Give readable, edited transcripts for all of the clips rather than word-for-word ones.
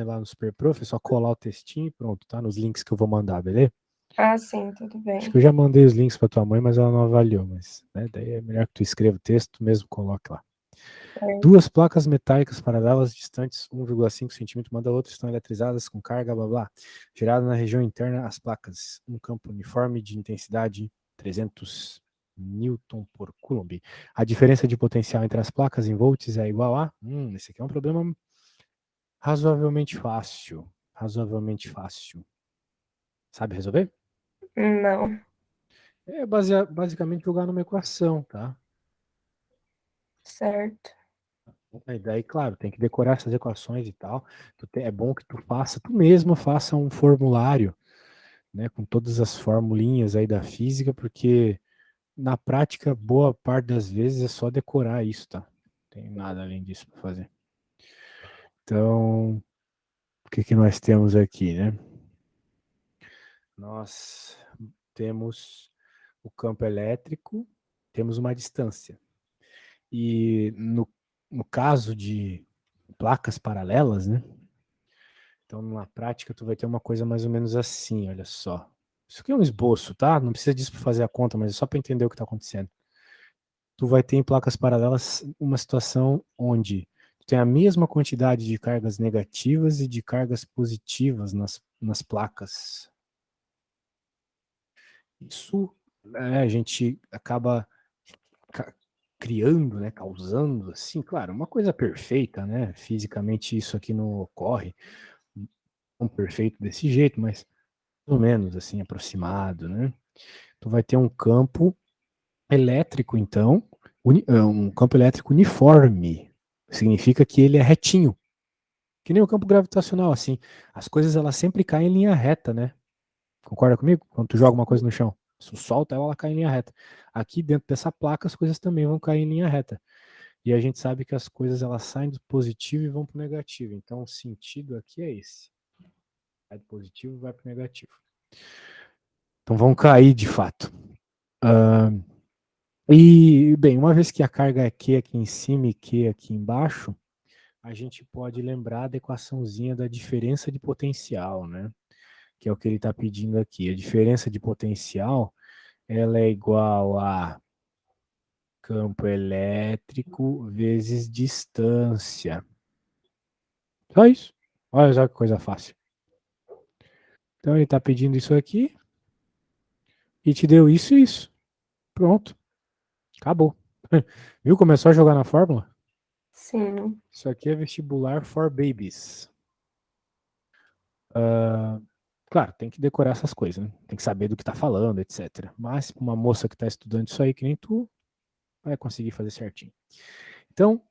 lá no SuperProf, é só colar o textinho e pronto, tá? Nos links que eu vou mandar, beleza? Ah, sim, tudo bem. Acho que eu já mandei os links pra tua mãe, mas ela não avaliou, mas né, daí é melhor que tu escreva o texto, tu mesmo coloque lá. Duas placas metálicas paralelas distantes 1,5 centímetros uma da outra estão eletrizadas com carga, blá blá. Gerada na região interna, as placas. Um campo uniforme de intensidade 300 Newton por Coulomb. A diferença de potencial entre as placas em volts é igual a... esse aqui é um problema razoavelmente fácil. Razoavelmente fácil. Sabe resolver? Não, É basicamente jogar numa equação, tá? certo. E daí, claro, tem que decorar essas equações e tal. É bom que tu faça, tu mesmo faça um formulário, né, com todas as formulinhas aí da física, porque na prática, boa parte das vezes é só decorar isso, tá? Não tem nada além disso para fazer. Então, o que nós temos aqui, né? Nós temos o campo elétrico, temos uma distância. E no caso de placas paralelas, né? Então, na prática, tu vai ter uma coisa mais ou menos assim, olha só. Isso aqui é um esboço, tá? Não precisa disso para fazer a conta, mas é só para entender o que está acontecendo. Tu vai ter em placas paralelas uma situação onde tu tem a mesma quantidade de cargas negativas e de cargas positivas nas placas. Isso a gente acaba criando, né, causando, assim, claro, uma coisa perfeita, né? Fisicamente isso aqui não ocorre, não perfeito desse jeito, mas mais ou menos assim, aproximado, né? Tu vai ter um campo elétrico, então, um campo elétrico uniforme. Significa que ele é retinho. Que nem o campo gravitacional, assim. As coisas, elas sempre caem em linha reta, né? Concorda comigo? Quando tu joga uma coisa no chão, se tu solta ela, ela cai em linha reta. Aqui dentro dessa placa, as coisas também vão cair em linha reta. E a gente sabe que as coisas, elas saem do positivo e vão para o negativo. Então, o sentido aqui é esse. Vai do positivo e vai para o negativo. Então, vão cair de fato. E, bem, uma vez que a carga é Q aqui em cima e Q aqui embaixo, a gente pode lembrar da equaçãozinha da diferença de potencial, né? Que é o que ele está pedindo aqui. A diferença de potencial, ela é igual a campo elétrico vezes distância. Só isso. Olha só que coisa fácil. Então ele está pedindo isso aqui e te deu isso e isso. Pronto. Acabou. Viu? Começou a jogar na fórmula? Sim, Isso aqui é vestibular for babies. Claro, tem que decorar essas coisas, né? Tem que saber do que tá falando, etc. Mas uma moça que tá estudando isso aí, que nem tu, vai conseguir fazer certinho. Então,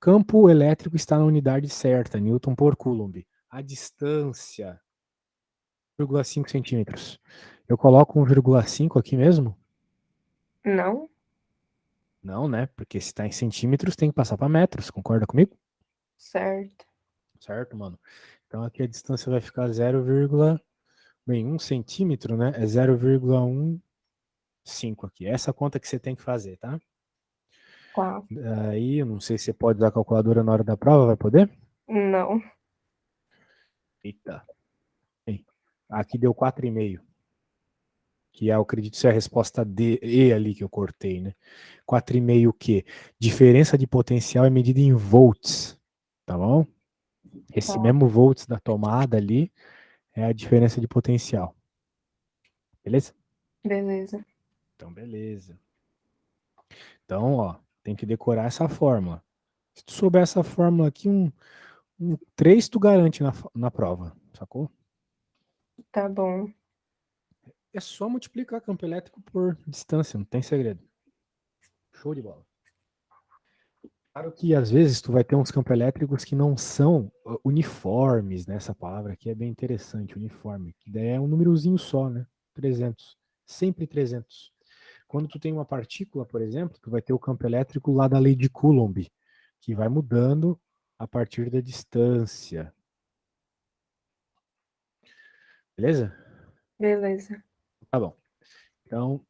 campo elétrico está na unidade certa, Newton por Coulomb. A distância, 1,5 centímetros. Eu coloco 1,5 aqui mesmo? não, Não, né? Porque se está em centímetros, tem que passar para metros, concorda comigo? certo. Certo, mano? Então aqui a distância vai ficar 1 centímetro, né? É 0,15 aqui. Essa conta que você tem que fazer, tá? Tá. Aí, eu não sei se você pode usar a calculadora na hora da prova, vai poder? Não, Eita. Bem, aqui deu 4,5, que é, eu acredito ser a resposta D, E ali que eu cortei, né? 4,5 o quê? Diferença de potencial é medida em volts, tá bom? Esse tá. mesmo volts da tomada ali é a diferença de potencial. Beleza? Beleza. Então, beleza. Então, ó, tem que decorar essa fórmula. Se tu souber essa fórmula aqui, um 3 tu garante na prova, sacou? Tá bom. É só multiplicar campo elétrico por distância, não tem segredo. Show de bola. Claro que às vezes tu vai ter uns campos elétricos que não são uniformes, né? Essa palavra aqui é bem interessante, uniforme. Que daí é um númerozinho só, né? 300. Sempre 300. Quando tu tem uma partícula, por exemplo, tu vai ter o campo elétrico lá da lei de Coulomb, que vai mudando a partir da distância. Beleza? Beleza. Tá bom. Então,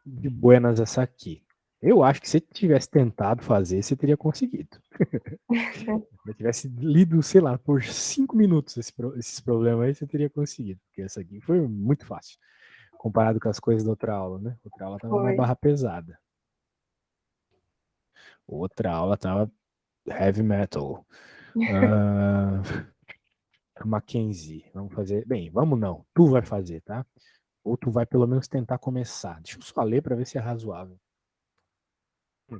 de buenas essa aqui. Eu acho que se você tivesse tentado fazer, você teria conseguido. Se eu tivesse lido, sei lá, por 5 minutos esses problemas aí, você teria conseguido. Porque essa aqui foi muito fácil. Comparado com as coisas da outra aula, né? Outra aula tava mais Foi. barra pesada. Outra aula tava heavy metal. Uh, Mackenzie, vamos fazer. Bem, vamos não. Tu vai fazer, tá? Ou tu vai pelo menos tentar começar. Deixa eu só ler para ver se é razoável.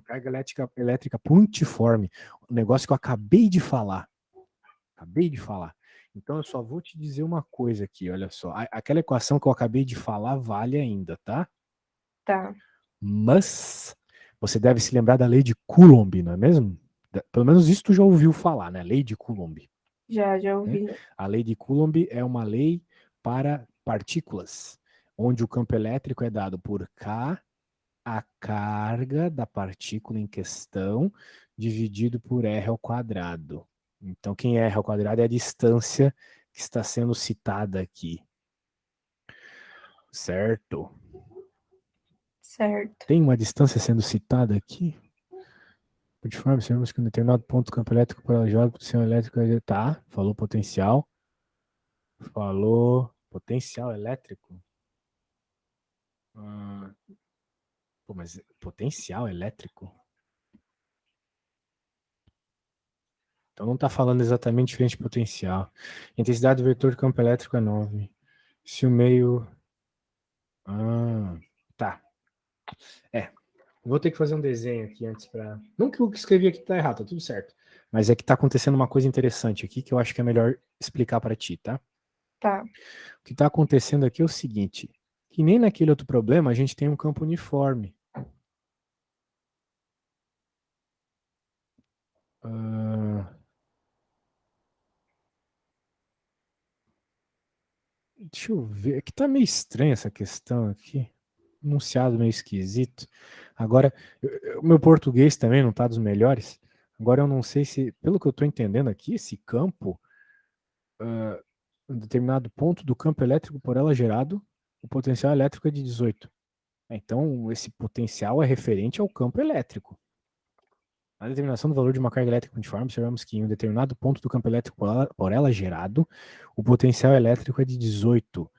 Carga elétrica puntiforme. Um negócio que eu acabei de falar. Acabei de falar. Então eu só vou te dizer uma coisa aqui, olha só. Aquela equação que eu acabei de falar vale ainda, tá? Tá. Mas você deve se lembrar da lei de Coulomb, não é mesmo? Pelo menos isso tu já ouviu falar, né? Lei de Coulomb. Já Né? ouvi. A lei de Coulomb é uma lei para partículas, onde o campo elétrico é dado por K, a carga da partícula em questão, dividido por R ao quadrado. Então, quem é R ao quadrado é a distância que está sendo citada aqui. Certo? Certo. Tem uma distância sendo citada aqui? De forma, sabemos que um determinado ponto do campo elétrico paralajado, potencial elétrico, tá, falou potencial. Falou potencial elétrico. Ah, pô, mas potencial elétrico? Então não está falando exatamente diferente de potencial. Intensidade do vetor do campo elétrico é 9. Se o meio. Ah, tá. É. Vou ter que fazer um desenho aqui antes para. Não que o que escrevi aqui tá errado, tá tudo certo. Mas é que tá acontecendo uma coisa interessante aqui que eu acho que é melhor explicar para ti, tá? Tá. O que está acontecendo aqui é o seguinte: que nem naquele outro problema a gente tem um campo uniforme. Ah, deixa eu ver. É que tá meio estranha essa questão aqui. Enunciado meio esquisito. Agora, o meu português também não tá dos melhores. Agora eu não sei se, pelo que eu tô entendendo aqui, esse campo, um determinado ponto do campo elétrico por ela gerado, o potencial elétrico é de 18. Então, esse potencial é referente ao campo elétrico. Na determinação do valor de uma carga elétrica uniforme, observamos que em um determinado ponto do campo elétrico por ela gerado, o potencial elétrico é de 18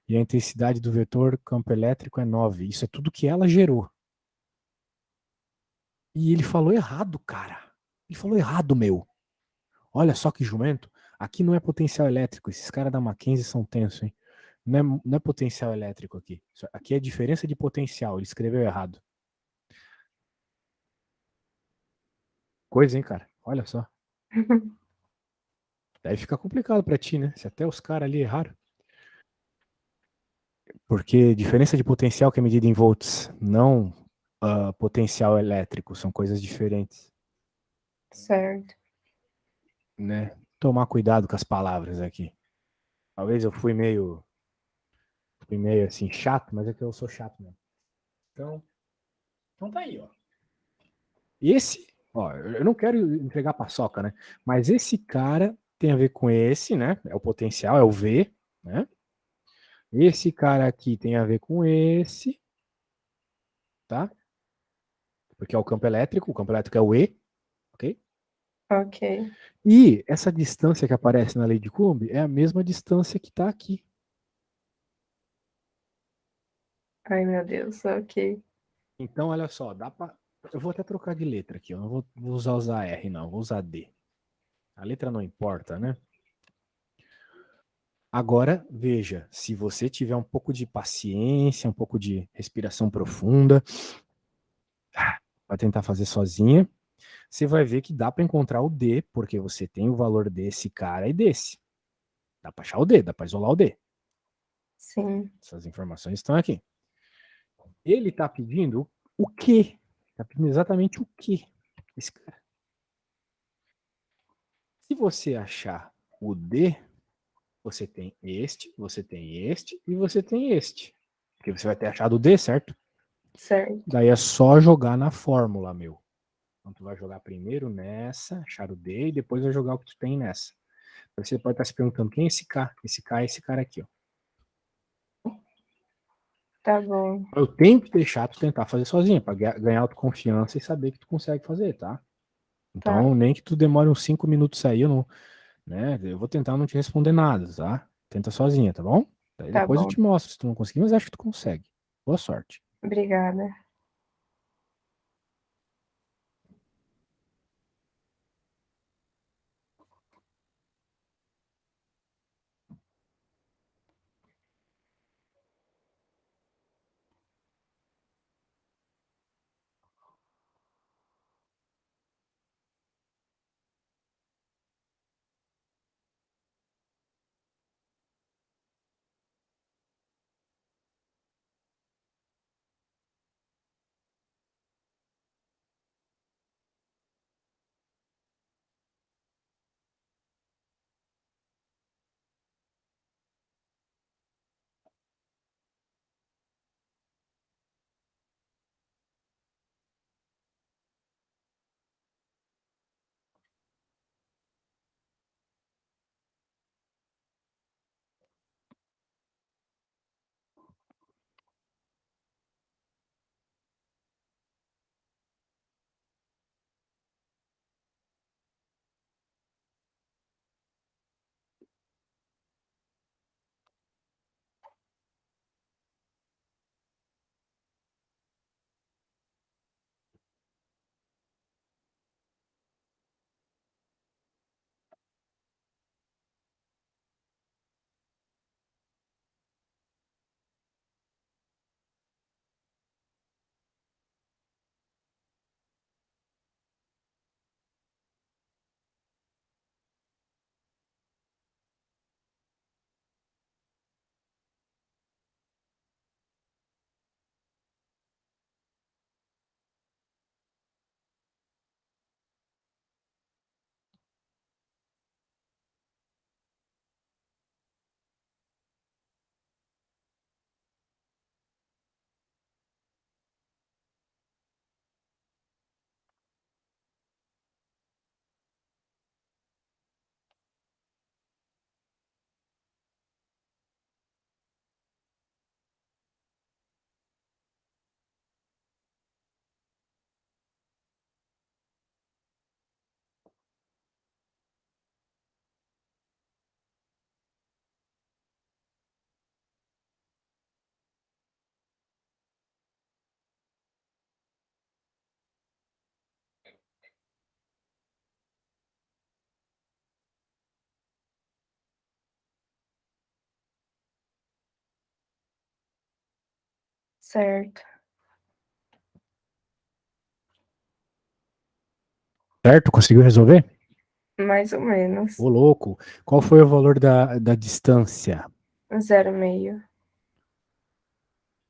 e a intensidade do vetor campo elétrico é 9. Isso é tudo que ela gerou. E ele falou errado, cara. Ele falou errado, meu. Olha só que jumento. Aqui não é potencial elétrico. Esses caras da Mackenzie são tensos, hein? Não é potencial elétrico aqui. Aqui é diferença de potencial. Ele escreveu errado. Coisa, hein, cara? Olha só. Deve ficar complicado pra ti, né? Se até os caras ali erraram. Porque diferença de potencial que é medida em volts, não potencial elétrico, são coisas diferentes, Certo. né? Tomar cuidado com as palavras aqui. Talvez eu fui meio assim chato, mas é que eu sou chato mesmo. Então tá aí, ó. Esse, ó, eu não quero entregar paçoca, né? Mas esse cara tem a ver com esse, né? É o potencial, é o V, né? Esse cara aqui tem a ver com esse, tá? Porque é o campo elétrico é o E, ok? Ok. E essa distância que aparece na lei de Coulomb é a mesma distância que está aqui. Ai, meu Deus. Ok. Então, olha só, dá para. Eu vou até trocar de letra aqui, eu não vou usar R, não, vou usar D. A letra não importa, né? Agora, veja, se você tiver um pouco de paciência, um pouco de respiração profunda, vai tentar fazer sozinha, você vai ver que dá para encontrar o D, porque você tem o valor desse cara e desse. Dá para achar o D, dá para isolar o D. Sim. Essas informações estão aqui. Ele está pedindo o quê? Está pedindo exatamente o quê? Esse cara. Se você achar o D, você tem este e você tem este. Porque você vai ter achado o D, certo? Certo. Daí é só jogar na fórmula, meu. Então tu vai jogar primeiro nessa, achar o D, e depois vai jogar o que tu tem nessa. Você pode estar se perguntando quem é esse K? Esse K é esse cara aqui, ó. Tá bom, Eu tenho que deixar tu tentar fazer sozinha, pra ganhar autoconfiança e saber que tu consegue fazer, tá? tá, Então, nem que tu demore uns 5 minutos aí, eu não, né? Eu vou tentar não te responder nada, tá? Tenta sozinha, tá bom? Daí tá depois eu bom. te mostro se tu não conseguir, mas acho que tu consegue. Boa sorte. Obrigada. Certo. Certo? Conseguiu resolver? Mais ou menos. Ô, louco. Qual foi o valor da distância? 0,5.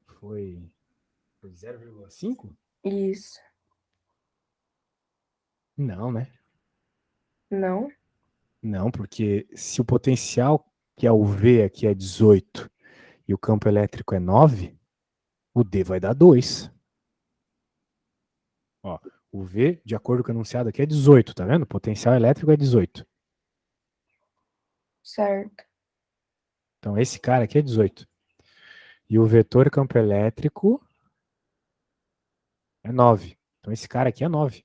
Foi 0,5? Isso. Não, né? Não? Não, porque se o potencial, que é o V aqui, é 18 e o campo elétrico é 9, o D vai dar 2. Ó, o V, de acordo com o enunciado aqui, é 18, tá vendo? O potencial elétrico é 18. Certo. Então esse cara aqui é 18. E o vetor campo elétrico é 9. Então esse cara aqui é 9.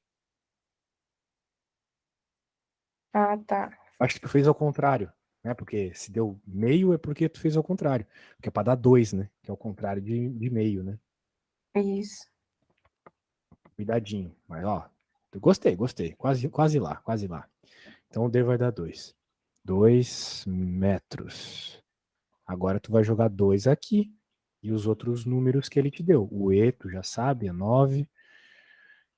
Ah, tá. Acho que tu fez ao contrário, né? Porque se deu meio é porque tu fez ao contrário. Porque é para dar 2, né? Que é o contrário de meio, né? Isso. Cuidadinho. Mas, ó, gostei, gostei. Quase, quase lá, quase lá. Então o D vai dar 2. 2 metros. Agora tu vai jogar 2 aqui. E os outros números que ele te deu. O E, tu já sabe, é 9.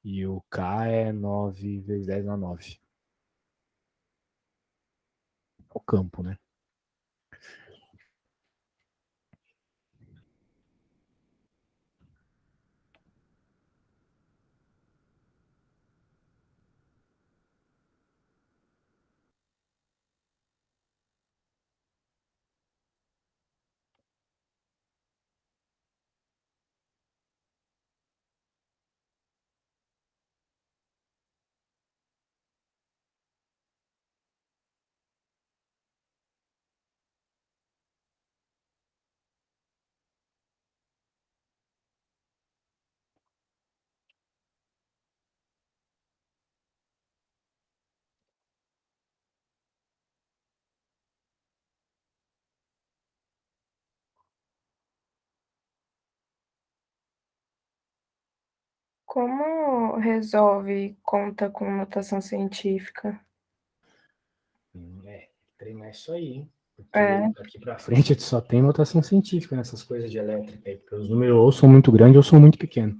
E o K é 9 vezes 10 na 9. O campo, né? Como resolve conta com notação científica? Treinar isso aí, hein? Porque É, daqui pra frente só tem notação científica nessas coisas de elétrica aí, porque os números ou são muito grandes ou são muito pequenos.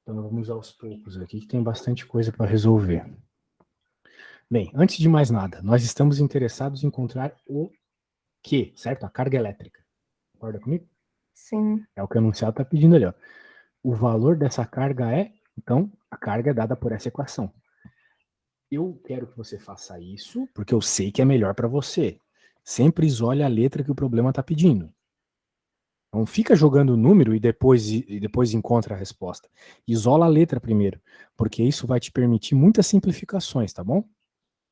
Então vamos aos poucos aqui, que tem bastante coisa para resolver. Bem, antes de mais nada, nós estamos interessados em encontrar o Q, certo? A carga elétrica. Concorda comigo? sim, É o que o enunciado está pedindo ali, ó. O valor dessa carga é, então, a carga é dada por essa equação. Eu quero que você faça isso, porque eu sei que é melhor para você. Sempre isole a letra que o problema está pedindo. Não fica jogando o número e depois encontra a resposta. Isola a letra primeiro, porque isso vai te permitir muitas simplificações, tá bom?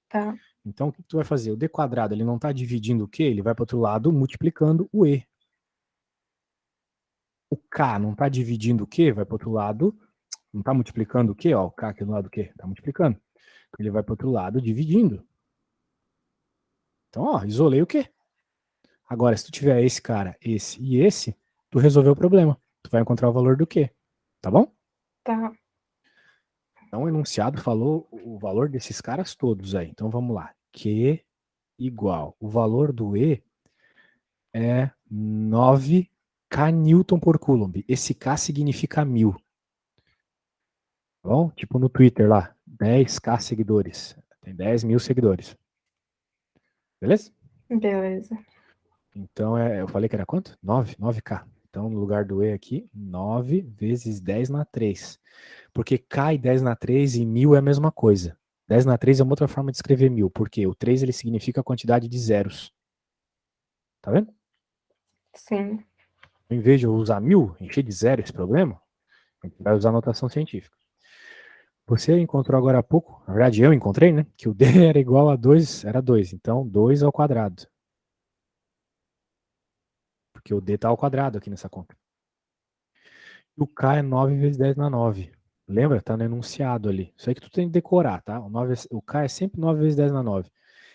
tá, Então, o que tu vai fazer? O D quadrado, ele não está dividindo o Q, ele vai para o outro lado multiplicando o E. O K não está dividindo o Q, vai para o outro lado, não está multiplicando o Q, ó, o K aqui do lado do Q, está multiplicando. Ele vai para o outro lado dividindo. Então, ó, isolei o Q. Agora, se tu tiver esse cara, esse e esse, tu resolveu o problema. Tu vai encontrar o valor do Q, tá bom? tá, Então, o enunciado falou o valor desses caras todos aí. Então, vamos lá. Q igual. O valor do E é 9K Newton por Coulomb. Esse K significa 1000. Tá bom? Tipo no Twitter lá. 10K seguidores. Tem 10 mil seguidores. Beleza? beleza. Então, eu falei que era quanto? 9K. Então, no lugar do E aqui, 9 vezes 10 na 3. Porque K e 10 na 3 e 1000 é a mesma coisa. 10 na 3 é uma outra forma de escrever 1000, porque o 3 ele significa a quantidade de zeros. Tá vendo? Sim, Em vez de eu usar 1000, encher de zero esse problema, a gente vai usar notação científica. Você encontrou agora há pouco, na verdade eu encontrei, né? Que o D era igual a 2, era 2. Então, 2 ao quadrado. Porque o D está ao quadrado aqui nessa conta. E o K é 9 vezes 10 na 9. Lembra? Tá no enunciado ali. Isso aí que tu tem que decorar, tá? O K é sempre 9 vezes 10 na 9.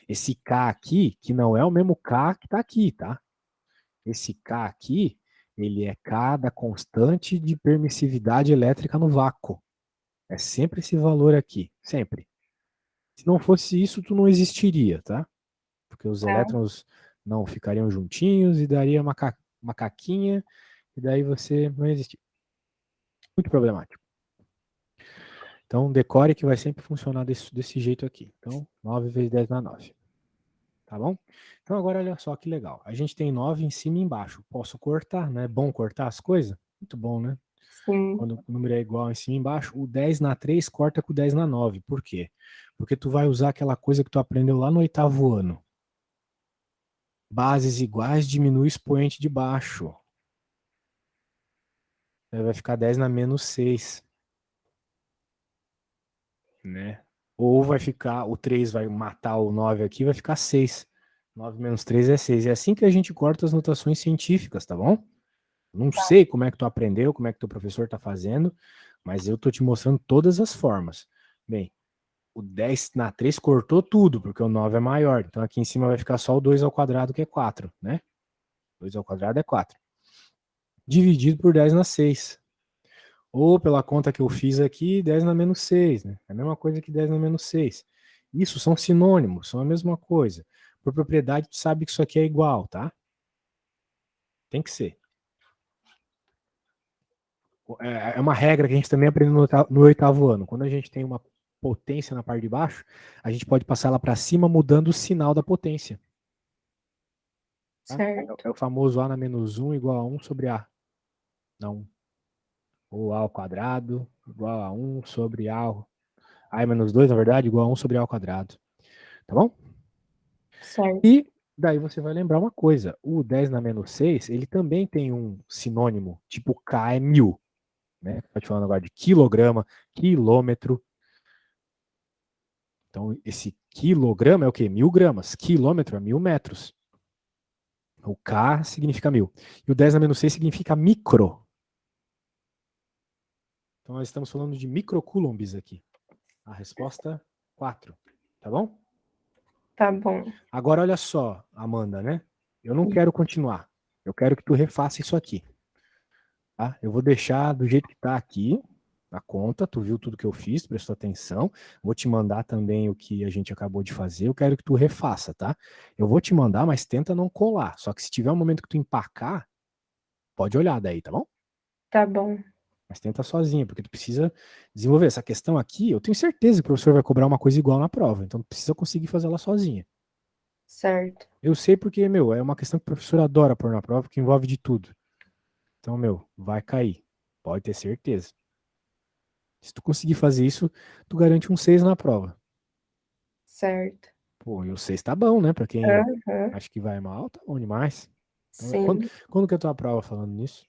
Esse K aqui, que não é o mesmo K que tá aqui, tá? Esse K aqui, ele é K da constante de permissividade elétrica no vácuo. É sempre esse valor aqui, sempre. Se não fosse isso, tu não existiria, tá? Porque os tá, elétrons não ficariam juntinhos e daria uma caquinha, e daí você não existia. Muito problemático. Então, decore que vai sempre funcionar desse jeito aqui. Então, 9 vezes 10 na 9. Tá bom? Então, agora olha só que legal. A gente tem 9 em cima e embaixo. Posso cortar, né? É bom cortar as coisas? Muito bom, né? sim, Quando o número é igual em cima e embaixo, o 10 na 3 corta com o 10 na 9. Por quê? Porque tu vai usar aquela coisa que tu aprendeu lá no oitavo ano. Bases iguais diminui o expoente de baixo. Aí vai ficar 10 na menos 6. Né? Ou vai ficar, o 3 vai matar o 9 aqui, vai ficar 6. 9 menos 3 é 6. É assim que a gente corta as notações científicas, tá bom? Não sei como é que tu aprendeu, como é que teu professor tá fazendo, mas eu tô te mostrando todas as formas. Bem, o 10 na 3 cortou tudo, porque o 9 é maior. Então aqui em cima vai ficar só o 2 ao quadrado, que é 4, né? 2 ao quadrado é 4. Dividido por 10 na 6. Ou pela conta que eu fiz aqui, 10 na menos 6, né? É a mesma coisa que 10 na menos 6. Isso são sinônimos, são a mesma coisa. Por propriedade, tu sabe que isso aqui é igual, tá? Tem que ser. É uma regra que a gente também aprendeu no oitavo ano. Quando a gente tem uma potência na parte de baixo, a gente pode passar ela para cima mudando o sinal da potência. Tá? certo. É o famoso A na menos 1 igual a 1 sobre A. Não. Ou A ao quadrado igual a 1 sobre A menos 2, na verdade, igual a 1 sobre A ao quadrado. Tá bom? Certo. E daí você vai lembrar uma coisa, o 10 na menos 6, ele também tem um sinônimo, tipo K é 1000, né? Pode falar agora de quilograma, quilômetro. Então, esse quilograma é o quê? 1000 gramas. Quilômetro é 1000 metros. O K significa 1000. E o 10 na menos 6 significa micro. Então, nós estamos falando de microcoulombs aqui. A resposta, 4. Tá bom? Tá bom. Agora, olha só, Amanda, né? Eu não quero continuar. Eu quero que tu refaça isso aqui. tá? Eu vou deixar do jeito que tá aqui, a conta, tu viu tudo que eu fiz, prestou atenção. Vou te mandar também o que a gente acabou de fazer. Eu quero que tu refaça, tá? Eu vou te mandar, mas tenta não colar. Só que se tiver um momento que tu empacar, pode olhar daí, tá bom? Tá bom, Mas tenta sozinho, porque tu precisa desenvolver essa questão aqui. Eu tenho certeza que o professor vai cobrar uma coisa igual na prova, então tu precisa conseguir fazer ela sozinha. certo. Eu sei porque, meu, é uma questão que o professor adora pôr na prova, porque envolve de tudo. Então, meu, vai cair. Pode ter certeza. Se tu conseguir fazer isso, tu garante um 6 na prova. Certo. Pô, e o 6 tá bom, né? Pra quem Aham, acha que vai mal, tá bom demais. Então, sim. quando que é a tua prova falando nisso?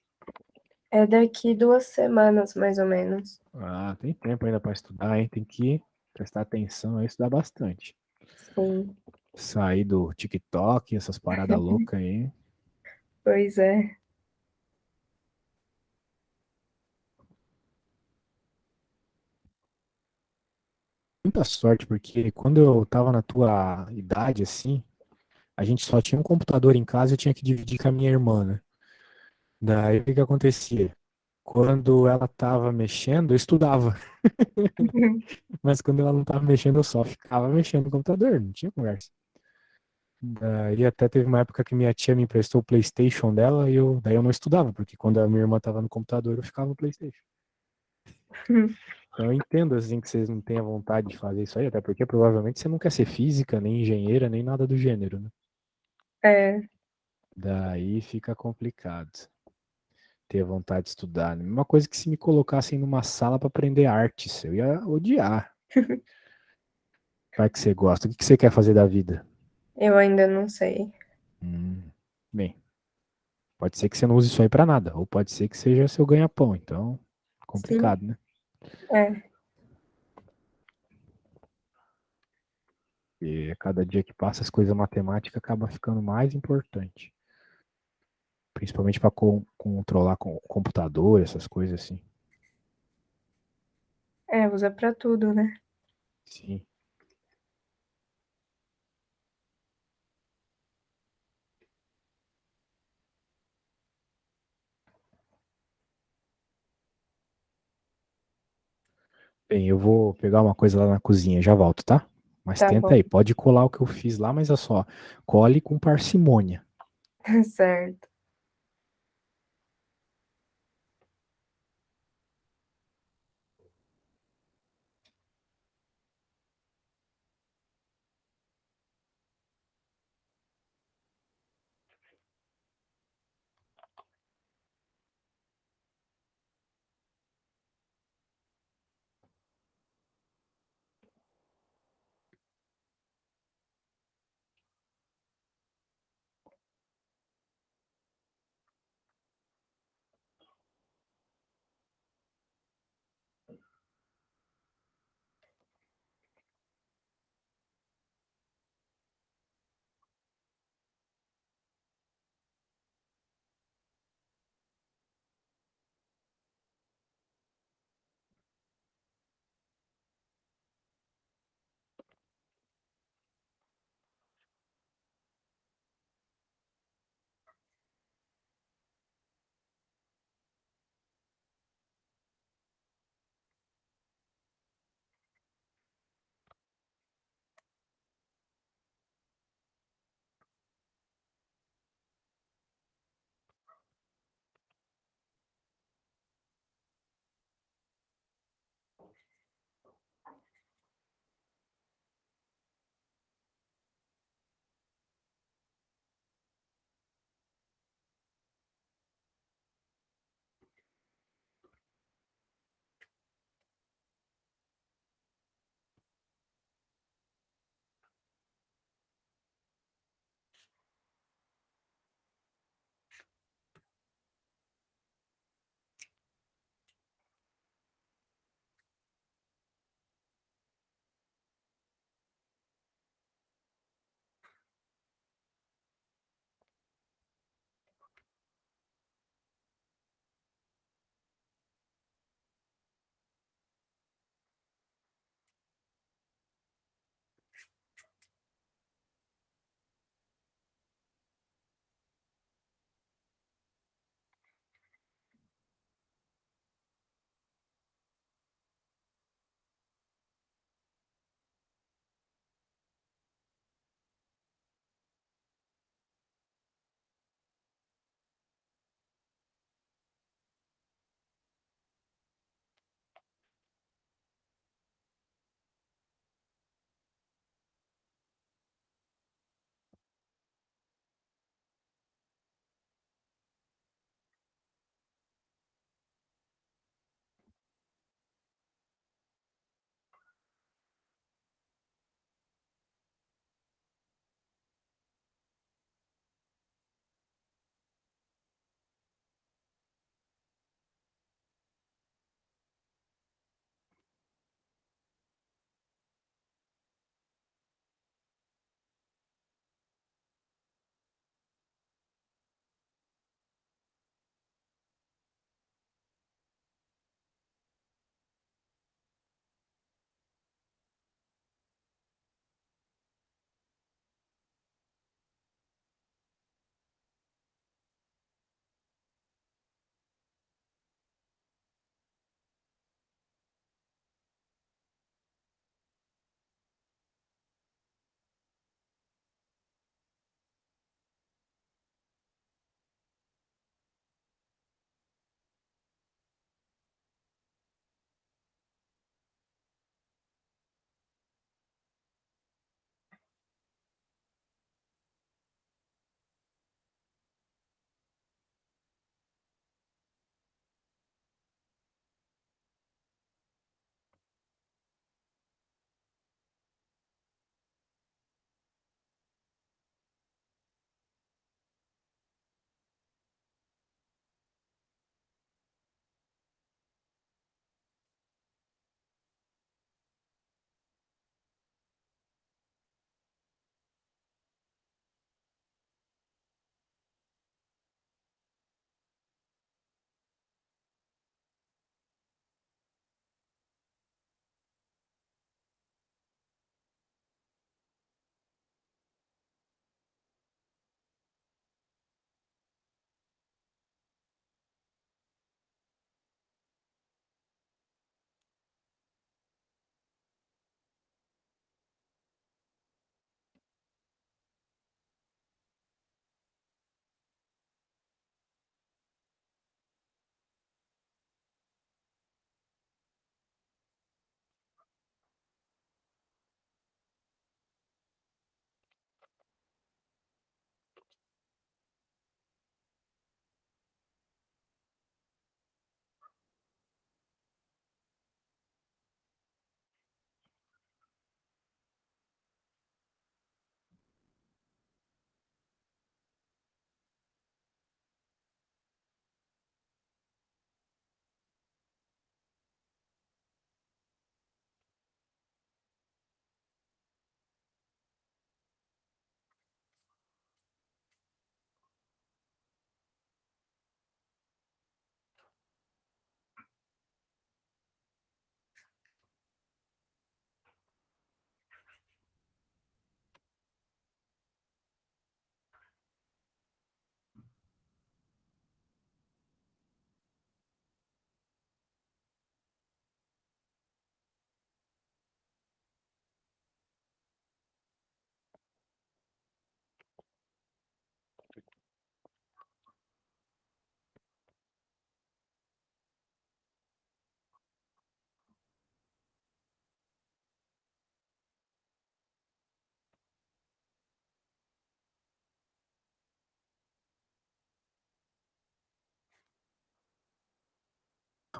É daqui 2 semanas, mais ou menos. Ah, tem tempo ainda pra estudar, hein? Tem que prestar atenção e estudar bastante. Sim, Sair do TikTok, essas paradas loucas aí. pois é. Muita sorte, porque quando eu tava na tua idade, assim, a gente só tinha um computador em casa e eu tinha que dividir com a minha irmã, né? Daí o que que acontecia? Quando ela tava mexendo, eu estudava. Mas quando ela não tava mexendo, eu só ficava mexendo no computador, não tinha conversa. Daí até teve uma época que minha tia me emprestou o PlayStation dela e daí eu não estudava, porque quando a minha irmã tava no computador, eu ficava no PlayStation. Então eu entendo assim que vocês não tenham vontade de fazer isso aí, até porque provavelmente você não quer ser física, nem engenheira, nem nada do gênero, né? É, Daí fica complicado ter vontade de estudar, né? Uma coisa que se me colocassem numa sala para aprender artes, eu ia odiar. Vai que você gosta. O que que você quer fazer da vida? eu ainda não sei. Hum, bem, pode ser que você não use isso aí para nada, ou pode ser que seja seu ganha-pão, então Sim, complicado, né? é, E a cada dia que passa as coisas matemáticas acaba ficando mais importante, principalmente para controlar com o computador, essas coisas assim. usa pra tudo, né. Sim. Bem, eu vou pegar uma coisa lá na cozinha, já volto, tá? Mas Tá tenta bom, aí, pode colar o que eu fiz lá, mas é só, cole com parcimônia. certo.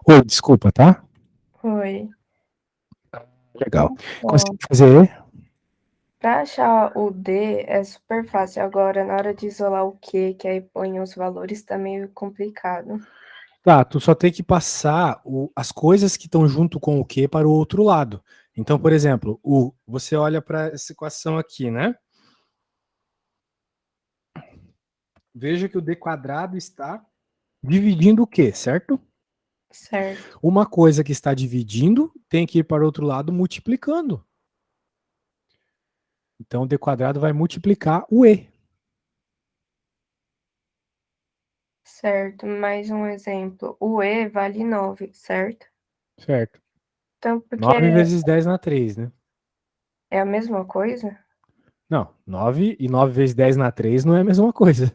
Ô, desculpa, tá? Oi. Legal. Então, Consegui fazer? para achar o D é super fácil. Agora, na hora de isolar o Q, que aí põe os valores, tá meio complicado. Tá, tu só tem que passar as coisas que estão junto com o Q para o outro lado. Então, por exemplo, você olha para essa equação aqui, né? Veja que o D quadrado está dividindo o Q, certo? Certo. Uma coisa que está dividindo tem que ir para o outro lado multiplicando. Então, o D quadrado vai multiplicar o E. Certo. Mais um exemplo. O E vale 9, certo? Certo. Então, porque 9 vezes 10 na 3, né? é a mesma coisa? Não, 9 e 9 vezes 10 na 3 não é a mesma coisa.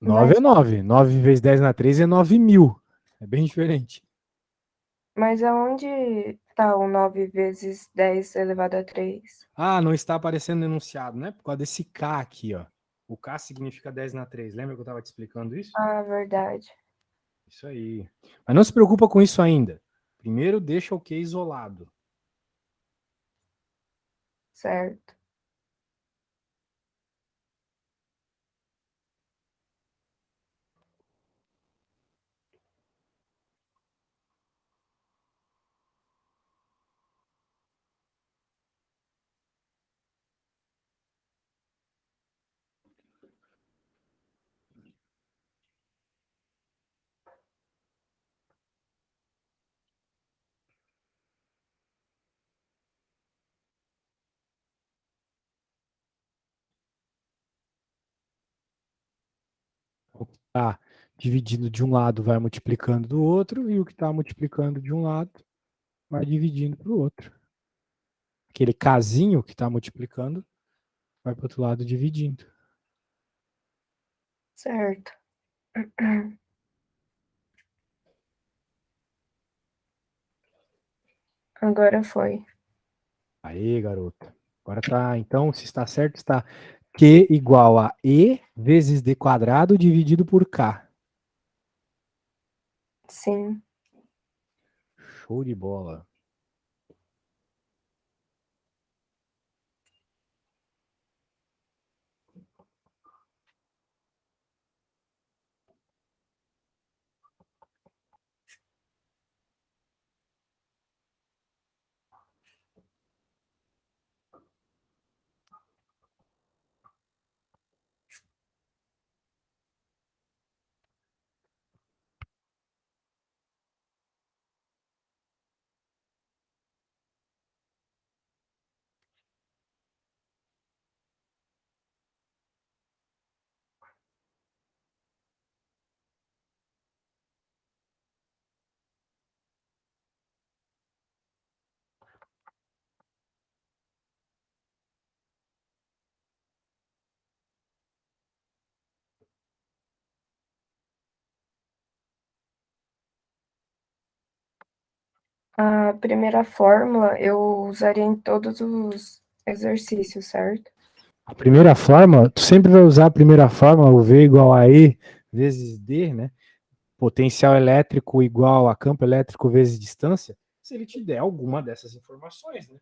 9 Mas, é 9. 9 vezes 10 na 3 é 9.000. É bem diferente. mas aonde tá o 9 vezes 10 elevado a 3? Ah, não está aparecendo no enunciado, né? Por causa desse K aqui, ó. O K significa 10 na 3. Lembra que eu estava te explicando isso? Ah, verdade. Isso aí. Mas não se preocupa com isso ainda. Primeiro deixa o Q isolado. Certo. O que está dividindo de um lado vai multiplicando do outro, e o que está multiplicando de um lado vai dividindo para o outro. Aquele casinho que está multiplicando vai para o outro lado dividindo. Certo. Agora foi. Aí, garota. Agora tá. Então, se está certo, está Q igual a E vezes D quadrado dividido por K. Sim. Show de bola. A primeira fórmula eu usaria em todos os exercícios, certo? A primeira fórmula, tu sempre vai usar a primeira fórmula, o V igual a E vezes D, né? Potencial elétrico igual a campo elétrico vezes distância, se ele te der alguma dessas informações, né?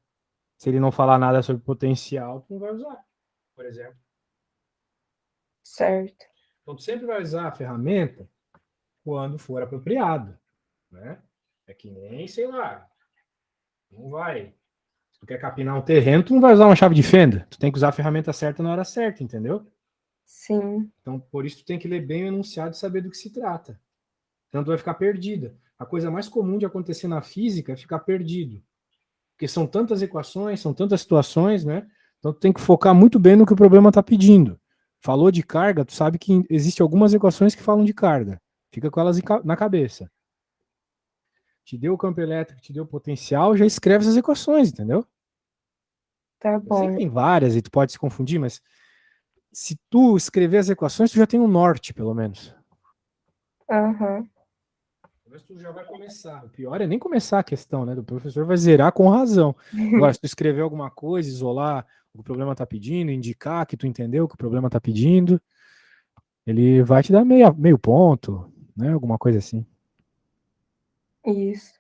Se ele não falar nada sobre potencial, tu não vai usar, por exemplo. Certo. Então, tu sempre vai usar a ferramenta quando for apropriado, né? É que nem, sei lá, não vai. Se tu quer capinar um terreno, tu não vai usar uma chave de fenda. Tu tem que usar a ferramenta certa na hora certa, entendeu? Sim. Então, por isso tu tem que ler bem o enunciado e saber do que se trata. Senão tu vai ficar perdida. A coisa mais comum de acontecer na física é ficar perdido. Porque são tantas equações, são tantas situações, né? Então tu tem que focar muito bem no que o problema está pedindo. Falou de carga, tu sabe que existem algumas equações que falam de carga. Fica com elas na cabeça. Te deu o campo elétrico, te deu o potencial, já escreve essas equações, entendeu? Tá Eu sei que bom. tem várias e tu pode se confundir, mas se tu escrever as equações, tu já tem um norte, pelo menos. Aham. Mas tu já vai começar. O pior é nem começar a questão, né? O professor vai zerar com razão. Agora, se tu escrever alguma coisa, isolar o que o problema está pedindo, indicar que tu entendeu o que o problema está pedindo, ele vai te dar meio ponto, né? Alguma coisa assim. Isso.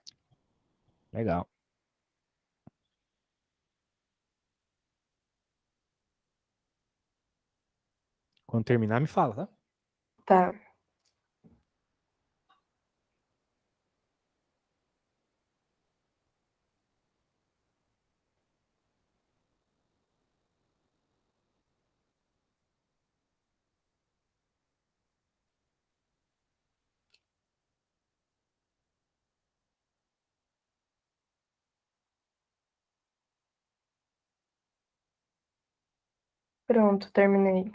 Legal. Quando terminar, me fala, tá? Tá. Pronto, terminei.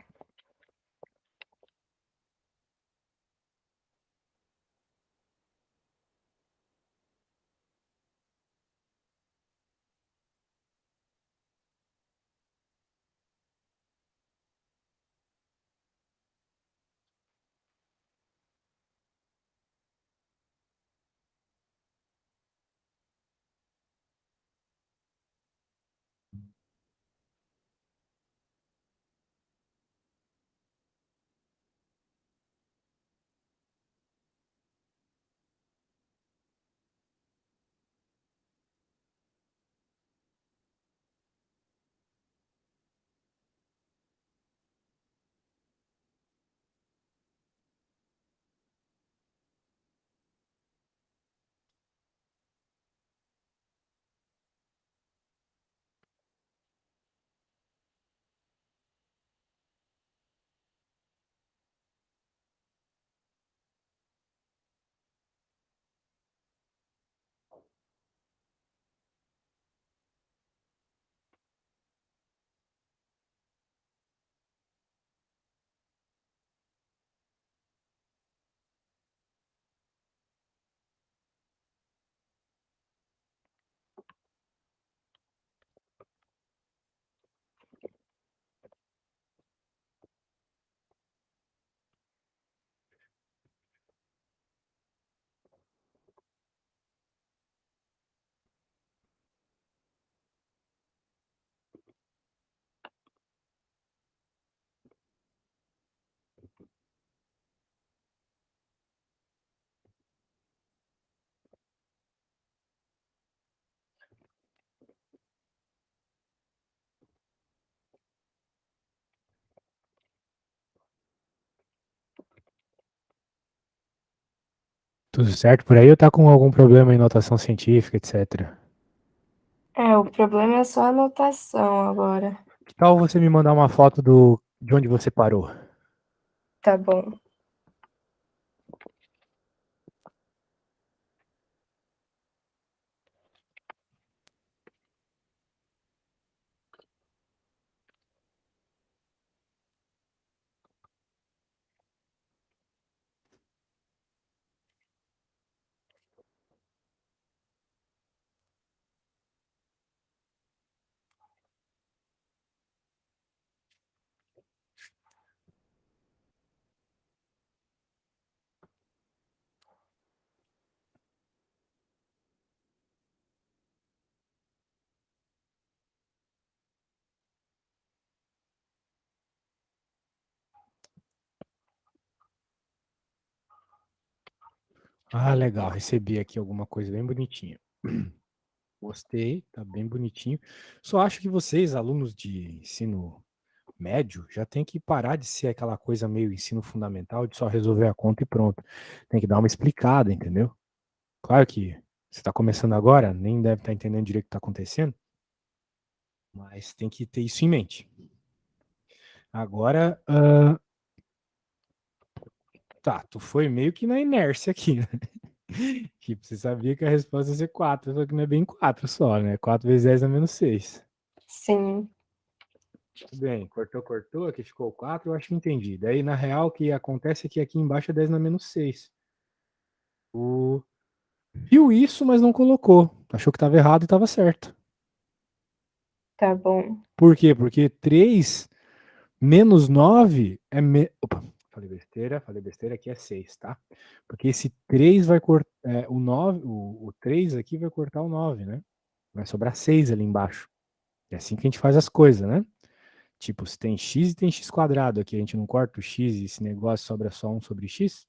Tudo certo por aí ou tá com algum problema em notação científica, etc? É, o problema é só a anotação agora. Que tal você me mandar uma foto de onde você parou? Tá bom. Ah, legal, recebi aqui alguma coisa bem bonitinha. Gostei, tá bem bonitinho. Só acho que vocês, alunos de ensino médio, já tem que parar de ser aquela coisa meio ensino fundamental, de só resolver a conta e pronto. Tem que dar uma explicada, entendeu? Claro que você está começando agora, nem deve estar entendendo direito o que está acontecendo, mas tem que ter isso em mente. Agora, tá, tu foi meio que na inércia aqui, né? Tipo, você sabia que a resposta ia ser 4, só que não é bem 4 só, né? 4 vezes 10 é menos 6. Sim. Tudo bem, cortou, aqui ficou 4, eu acho que entendi. Daí, na real, o que acontece é que aqui embaixo é 10 na menos 6. O... Viu isso, mas não colocou. Achou que estava errado e estava certo. Tá bom. Por quê? Porque 3 menos 9 é. Opa, falei besteira, aqui é 6, tá? Porque esse 3 vai cortar. O 9, o 3 aqui vai cortar o 9, né? Vai sobrar 6 ali embaixo. É assim que a gente faz as coisas, né? Tipo, se tem x e tem x quadrado aqui, a gente não corta o x e esse negócio sobra só 1 sobre x?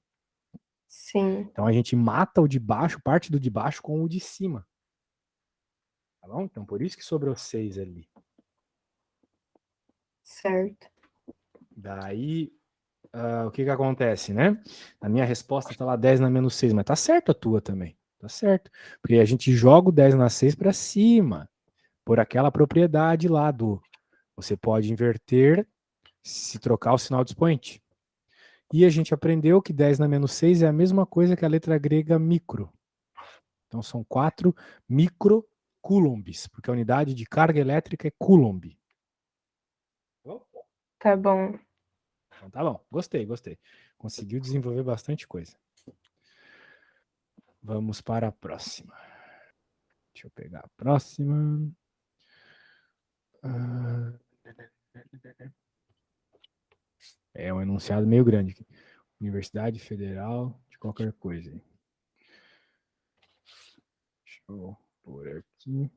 Sim, Então a gente mata o de baixo, parte do de baixo com o de cima. Tá bom? Então por isso que sobrou 6 ali. certo. Daí, o que que acontece, né? A minha resposta tá lá 10 na menos 6, mas tá certo a tua também. Tá certo. Porque a gente joga o 10 na 6 para cima, por aquela propriedade lá do você pode inverter se trocar o sinal de expoente. E a gente aprendeu que 10 na menos 6 é a mesma coisa que a letra grega micro. Então são 4 microcoulombs, porque a unidade de carga elétrica é coulomb. Tá bom. Então tá bom, gostei, gostei. Conseguiu desenvolver bastante coisa. Vamos para a próxima. Deixa eu pegar a próxima. É um enunciado meio grande aqui. Universidade Federal de qualquer coisa. Deixa eu pôr aqui.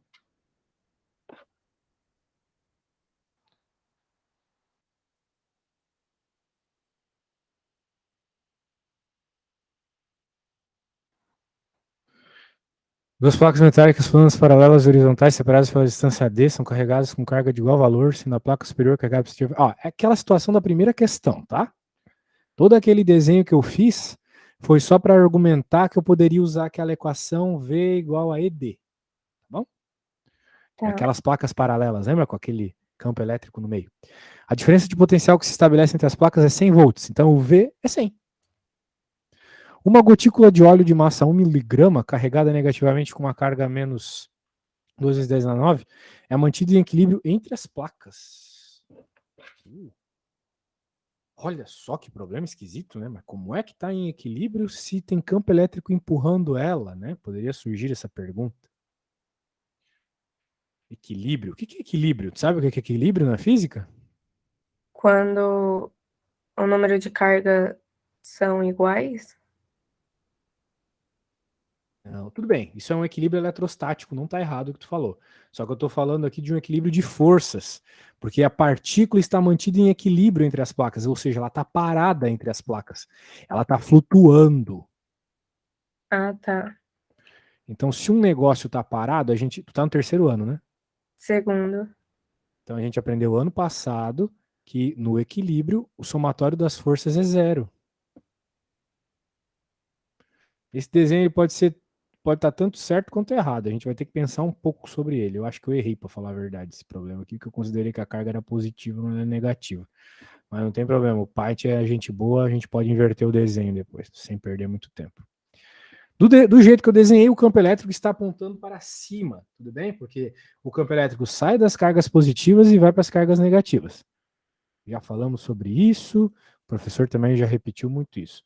Duas placas metálicas planas paralelas horizontais separadas pela distância d são carregadas com carga de igual valor, sendo a placa superior carregada positiva. É aquela situação da primeira questão, tá? Todo aquele desenho que eu fiz foi só para argumentar que eu poderia usar aquela equação V igual a ED, tá bom? É Tá. aquelas placas paralelas, lembra? Com aquele campo elétrico no meio. A diferença de potencial que se estabelece entre as placas é 100 volts, então o V é 100. Uma gotícula de óleo de massa 1 miligrama, carregada negativamente com uma carga menos 2 vezes 10 na 9, é mantida em equilíbrio entre as placas. Olha só que problema esquisito, né? Mas como é que está em equilíbrio se tem campo elétrico empurrando ela, né? Poderia surgir essa pergunta. Equilíbrio? O que é equilíbrio? Tu sabe o que é equilíbrio na física? Quando o número de carga são iguais? Não, tudo bem, isso é um equilíbrio eletrostático, não está errado o que tu falou. Só que eu estou falando aqui de um equilíbrio de forças, porque a partícula está mantida em equilíbrio entre as placas, ou seja, ela está parada entre as placas, ela está flutuando. Ah, tá. Então, se um negócio está parado, tu está no terceiro ano, né? Segundo. Então a gente aprendeu ano passado que no equilíbrio o somatório das forças é zero. Esse desenho ele pode estar tanto certo quanto errado. A gente vai ter que pensar um pouco sobre ele. Eu acho que eu errei para falar a verdade esse problema aqui, que eu considerei que a carga era positiva, não é negativa. Mas não tem problema. O Python é gente boa, a gente pode inverter o desenho depois, sem perder muito tempo. Do jeito que eu desenhei, o campo elétrico está apontando para cima, tudo bem? Porque o campo elétrico sai das cargas positivas e vai para as cargas negativas. Já falamos sobre isso, o professor também já repetiu muito isso.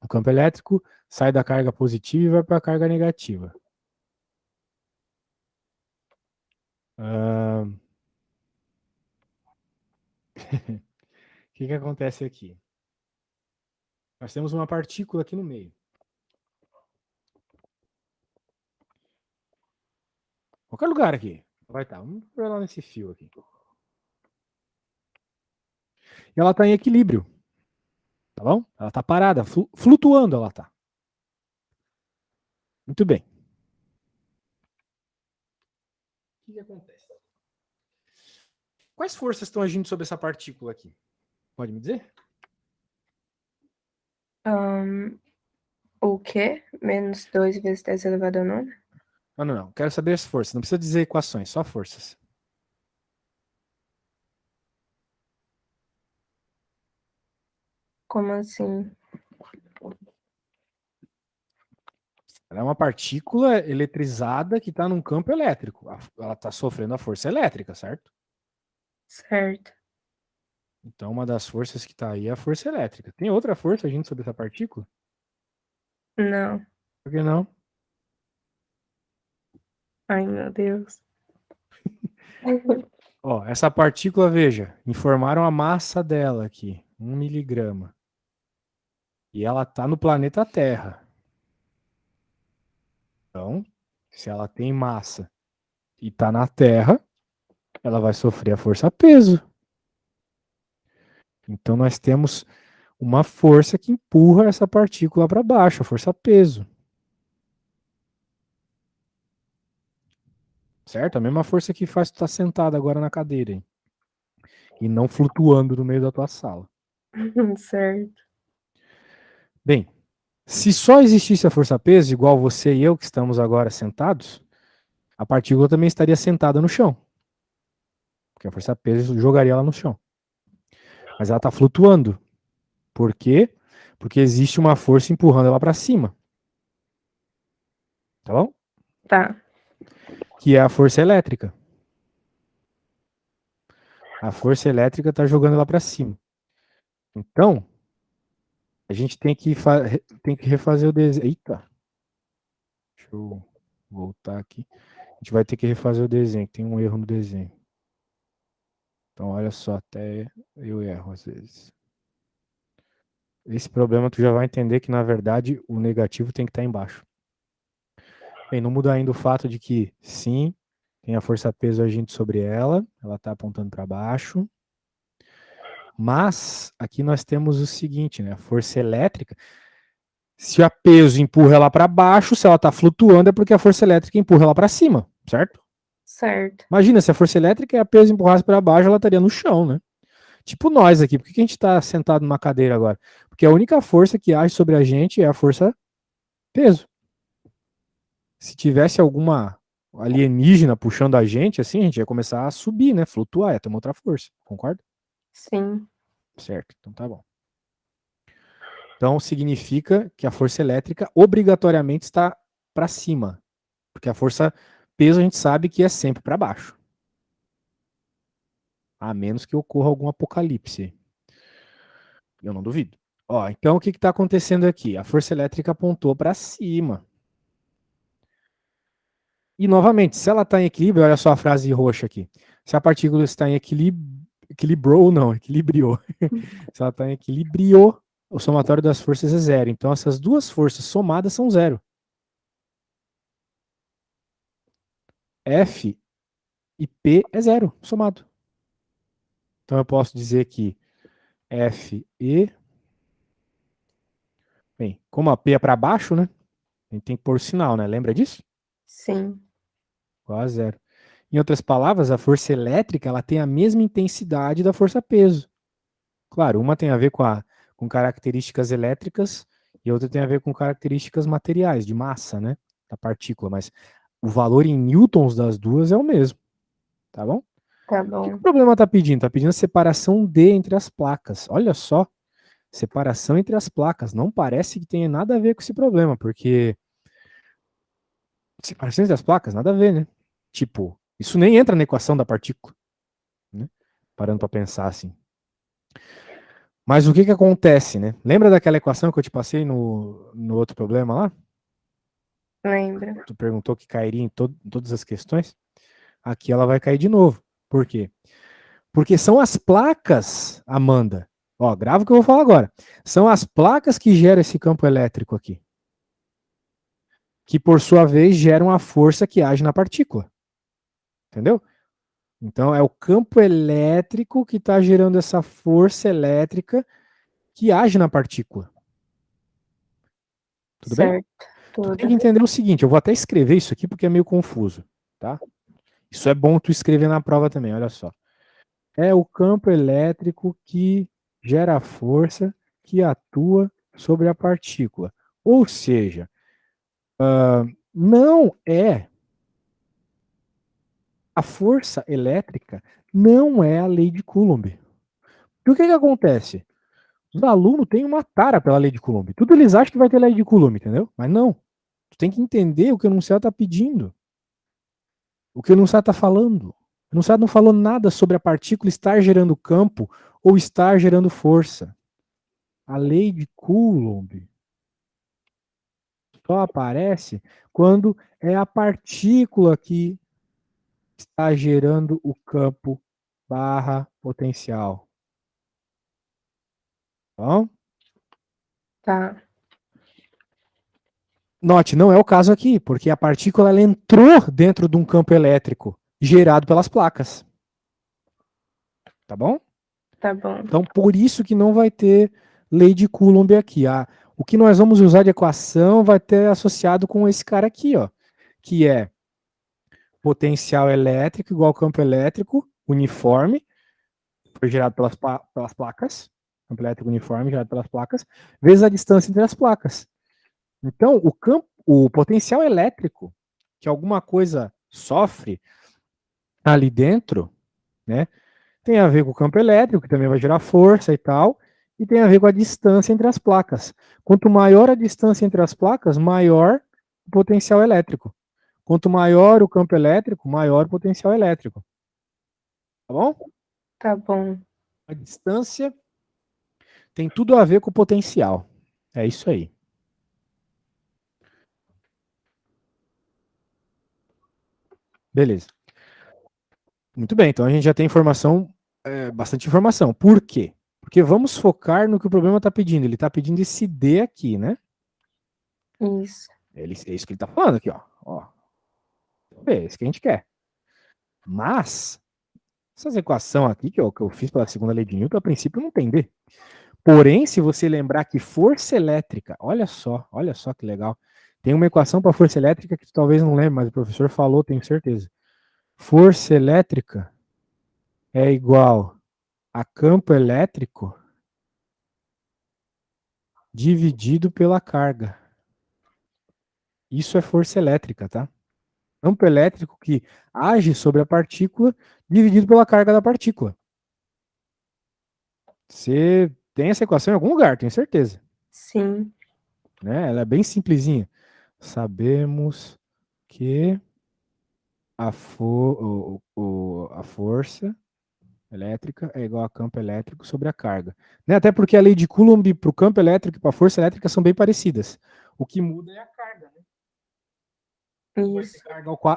O campo elétrico sai da carga positiva e vai para a carga negativa. O que acontece aqui? Nós temos uma partícula aqui no meio. Qualquer lugar aqui. Vai estar. Vamos ver lá nesse fio aqui. E ela está em equilíbrio. Tá bom? Ela está parada, flutuando ela está. Muito bem. O que acontece? Quais forças estão agindo sobre essa partícula aqui? Pode me dizer? O quê? Menos 2 vezes 10 elevado ao 9? Não. Quero saber as forças. Não precisa dizer equações, só forças. Como assim? Ela é uma partícula eletrizada que está num campo elétrico. Ela está sofrendo a força elétrica, certo? Certo. Então, uma das forças que está aí é a força elétrica. Tem outra força agindo sobre essa partícula? Não. Por que não? Ai, meu Deus. Ó, essa partícula, veja, informaram a massa dela aqui, 1 miligrama. E ela está no planeta Terra. Então, se ela tem massa e está na Terra, ela vai sofrer a força-peso. Então, nós temos uma força que empurra essa partícula para baixo, a força peso. Certo? A mesma força que faz tu estar sentado agora na cadeira, hein? E não flutuando no meio da tua sala. Certo. Bem, se só existisse a força-peso, igual você e eu que estamos agora sentados, a partícula também estaria sentada no chão. Porque a força-peso jogaria ela no chão. Mas ela está flutuando. Por quê? Porque existe uma força empurrando ela para cima. Tá bom? Tá. Que é a força elétrica. A força elétrica está jogando ela para cima. Então, a gente tem que refazer o desenho. Eita! Deixa eu voltar aqui. A gente vai ter que refazer o desenho, tem um erro no desenho. Então, olha só, até eu erro às vezes. Esse problema tu já vai entender que, na verdade, o negativo tem que estar embaixo. Bem, não muda ainda o fato de que, sim, tem a força-peso agindo sobre ela, ela está apontando para baixo. Mas, aqui nós temos o seguinte, né? A força elétrica, se a peso empurra ela para baixo, se ela está flutuando, é porque a força elétrica empurra ela para cima, certo? Certo. Imagina, se a força elétrica e a peso empurrasse para baixo, ela estaria no chão, né? Tipo nós aqui. Por que a gente está sentado numa cadeira agora? Porque a única força que age sobre a gente é a força peso. Se tivesse alguma alienígena puxando a gente, assim, a gente ia começar a subir, né? Flutuar, ia ter uma outra força. Concorda? Sim. Certo, então tá bom. Então significa que a força elétrica obrigatoriamente está para cima. Porque a força peso a gente sabe que é sempre para baixo. A menos que ocorra algum apocalipse. Eu não duvido. Ó, então o que está acontecendo aqui? A força elétrica apontou para cima. E novamente, se ela está em equilíbrio, olha só a frase roxa aqui. Se a partícula está em equilibrou, não, equilibriou. Se ela está em equilíbrio, o somatório das forças é zero. Então essas duas forças somadas são zero. F e P é zero, somado. Então eu posso dizer que F e... Bem, como a P é para baixo, né? A gente tem que pôr o sinal, né? Lembra disso? Sim. Igual a zero. Em outras palavras, a força elétrica ela tem a mesma intensidade da força peso. Claro, uma tem a ver com características elétricas e outra tem a ver com características materiais, de massa, né? Da partícula, mas o valor em newtons das duas é o mesmo, tá bom? Tá O que o bom. problema está pedindo? Está pedindo a separação D entre as placas. Olha só, separação entre as placas. Não parece que tenha nada a ver com esse problema, porque separação entre as placas, nada a ver, né? Tipo, isso nem entra na equação da partícula, né? Parando para pensar assim. Mas o que que acontece, né? Lembra daquela equação que eu te passei no outro problema lá? Lembra. Tu perguntou que cairia em todas as questões? Aqui ela vai cair de novo. Por quê? Porque são as placas, Amanda. Ó, grava o que eu vou falar agora. São as placas que geram esse campo elétrico aqui. Que, por sua vez, geram a força que age na partícula. Entendeu? Então, é o campo elétrico que está gerando essa força elétrica que age na partícula. Tudo bem? Certo. Tu Tudo. tem que entender o seguinte, eu vou até escrever isso aqui porque é meio confuso, tá? Isso é bom tu escrever na prova também, olha só. É o campo elétrico que gera a força que atua sobre a partícula. Ou seja, não é a força elétrica, não é a lei de Coulomb. E o que acontece? Os alunos têm uma tara pela lei de Coulomb. Tudo eles acham que vai ter lei de Coulomb, entendeu? Mas não. Tu tem que entender o que o enunciado está pedindo. O que o enunciado está falando. O enunciado não falou nada sobre a partícula estar gerando campo ou estar gerando força. A lei de Coulomb só aparece quando é a partícula que está gerando o campo barra potencial. Bom? Tá. Note, não é o caso aqui, porque a partícula ela entrou dentro de um campo elétrico gerado pelas placas. Tá bom? Tá bom. Então, por isso que não vai ter lei de Coulomb aqui. O que nós vamos usar de equação vai ter associado com esse cara aqui, ó, que é potencial elétrico igual campo elétrico uniforme, foi gerado pelas placas, campo elétrico uniforme gerado pelas placas, vezes a distância entre as placas. Então, o potencial elétrico que alguma coisa sofre ali dentro, né, tem a ver com o campo elétrico, que também vai gerar força e tal, e tem a ver com a distância entre as placas. Quanto maior a distância entre as placas, maior o potencial elétrico. Quanto maior o campo elétrico, maior o potencial elétrico. Tá bom? Tá bom. A distância tem tudo a ver com o potencial. É isso aí. Beleza. Muito bem, então a gente já tem informação, bastante informação. Por quê? Porque vamos focar no que o problema está pedindo. Ele está pedindo esse D aqui, né? Isso. É isso que ele está falando aqui, ó. É isso que a gente quer. Mas, essas equações aqui que eu fiz pela segunda lei de Newton, a princípio não tem D. Porém, se você lembrar que força elétrica, olha só que legal. Tem uma equação para força elétrica que tu talvez não lembre, mas o professor falou, tenho certeza. Força elétrica é igual a campo elétrico dividido pela carga. Isso é força elétrica, tá? Campo elétrico que age sobre a partícula dividido pela carga da partícula. Você tem essa equação em algum lugar, tenho certeza. Sim. Né? Ela é bem simplesinha. Sabemos que a força elétrica é igual a campo elétrico sobre a carga. Né? Até porque a lei de Coulomb para o campo elétrico e para a força elétrica são bem parecidas. O que muda é a carga. Né? Isso.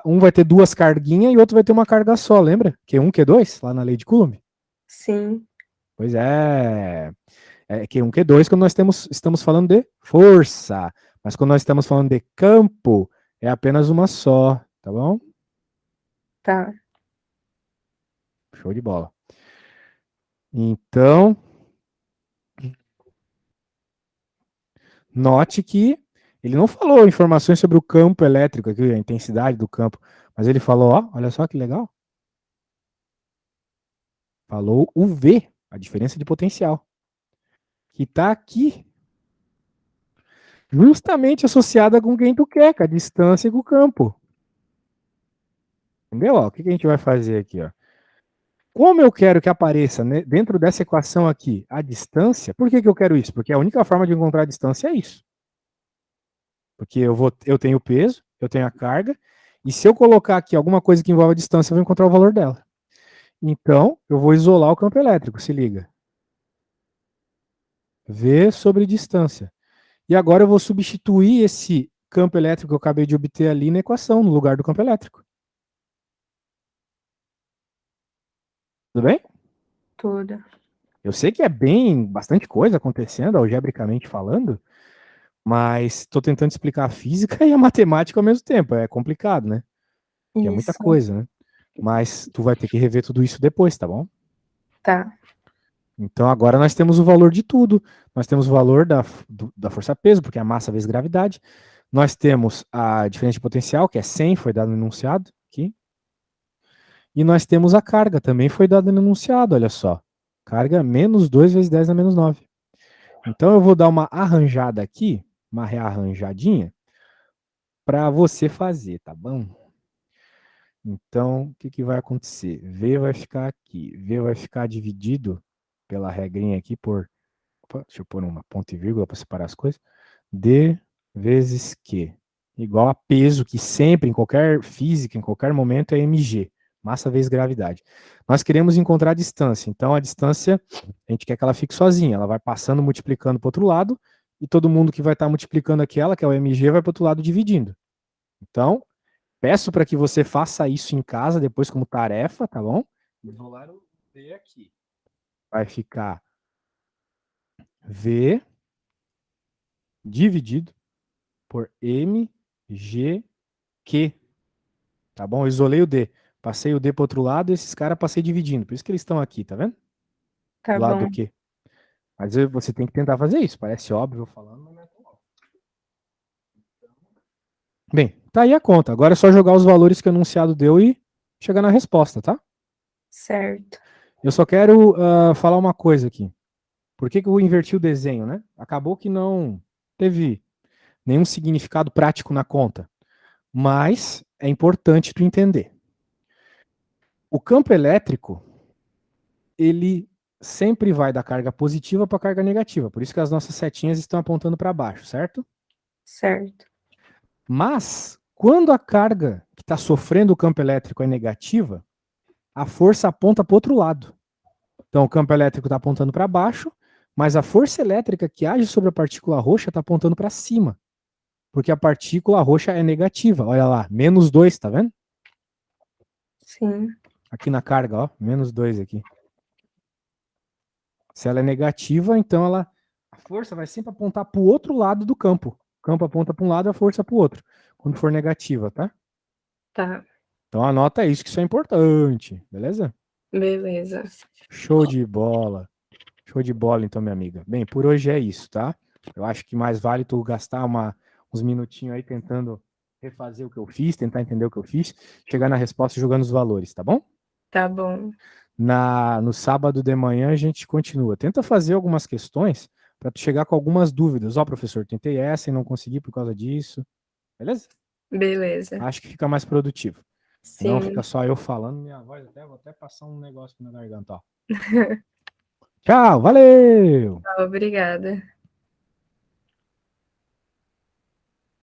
Um vai ter duas carguinhas e outro vai ter uma carga só, lembra? Q1, Q2, lá na lei de Coulomb. Sim. Pois é Q1, Q2 quando nós estamos falando de força. Mas quando nós estamos falando de campo, é apenas uma só, tá bom? Tá. Show de bola. Então, note que ele não falou informações sobre o campo elétrico aqui, a intensidade do campo, mas ele falou, ó, olha só que legal. Falou o V, a diferença de potencial, que está aqui, justamente associada com quem tu quer, com a distância e com o campo. Entendeu? Ó, o que a gente vai fazer aqui, ó? Como eu quero que apareça, né, dentro dessa equação aqui a distância, por que eu quero isso? Porque a única forma de encontrar a distância é isso. Porque eu tenho o peso, eu tenho a carga, e se eu colocar aqui alguma coisa que envolve a distância, eu vou encontrar o valor dela. Então, eu vou isolar o campo elétrico, se liga. V sobre distância. E agora eu vou substituir esse campo elétrico que eu acabei de obter ali na equação, no lugar do campo elétrico. Tudo bem? Tudo. Eu sei que é bastante coisa acontecendo, algebricamente falando, mas estou tentando explicar a física e a matemática ao mesmo tempo. É complicado, né? Que é muita Isso. coisa, né? Mas tu vai ter que rever tudo isso depois, tá bom? Tá. Então agora nós temos o valor de tudo. Nós temos o valor da força-peso, porque é a massa vezes gravidade. Nós temos a diferença de potencial, que é 100, foi dado no enunciado aqui. E nós temos a carga, também foi dado no enunciado, olha só. Carga menos 2 vezes 10 na menos 9. Então eu vou dar uma arranjada aqui, uma rearranjadinha, para você fazer, tá bom? Então, o que vai acontecer? V vai ficar aqui. V vai ficar dividido pela regrinha aqui por... Opa, deixa eu pôr uma ponto e vírgula para separar as coisas. D vezes Q. Igual a peso, que sempre, em qualquer física, em qualquer momento, é mg. Massa vezes gravidade. Nós queremos encontrar a distância. Então, a distância, a gente quer que ela fique sozinha. Ela vai passando, multiplicando para o outro lado, e todo mundo que vai estar multiplicando aquela, que é o mg, vai para o outro lado dividindo. Então, peço para que você faça isso em casa, depois como tarefa, tá bom? Isolar o V aqui. Vai ficar V dividido por mgq. Tá bom? Eu isolei o D. Passei o D para o outro lado e esses caras passei dividindo. Por isso que eles estão aqui, tá vendo? Tá Do lado do bom. Q. Mas você tem que tentar fazer isso. Parece óbvio falando, mas não é tão óbvio. Bem, tá aí a conta. Agora é só jogar os valores que o enunciado deu e chegar na resposta, tá? Certo. Eu só quero falar uma coisa aqui. Por que eu inverti o desenho, né? Acabou que não teve nenhum significado prático na conta. Mas é importante tu entender. O campo elétrico, ele sempre vai da carga positiva para a carga negativa. Por isso que as nossas setinhas estão apontando para baixo, certo? Certo. Mas, quando a carga que está sofrendo o campo elétrico é negativa, a força aponta para o outro lado. Então, o campo elétrico está apontando para baixo, mas a força elétrica que age sobre a partícula roxa está apontando para cima. Porque a partícula roxa é negativa. Olha lá, -2, tá vendo? Sim. Aqui na carga, ó, -2 aqui. Se ela é negativa, então a força vai sempre apontar para o outro lado do campo. O campo aponta para um lado, a força para o outro. Quando for negativa, tá? Tá. Então anota isso, que isso é importante, beleza? Beleza. Show de bola. Show de bola, então, minha amiga. Bem, por hoje é isso, tá? Eu acho que mais vale tu gastar uns minutinhos aí tentando refazer o que eu fiz, tentar entender o que eu fiz, chegar na resposta jogando os valores, tá bom? Tá bom. No sábado de manhã a gente continua. Tenta fazer algumas questões para tu chegar com algumas dúvidas. Ó, professor, tentei essa e não consegui por causa disso. Beleza? Beleza. Acho que fica mais produtivo. Não Sim. fica só eu falando, minha voz vou até passar um negócio na garganta, ó. Tchau, valeu! Obrigada.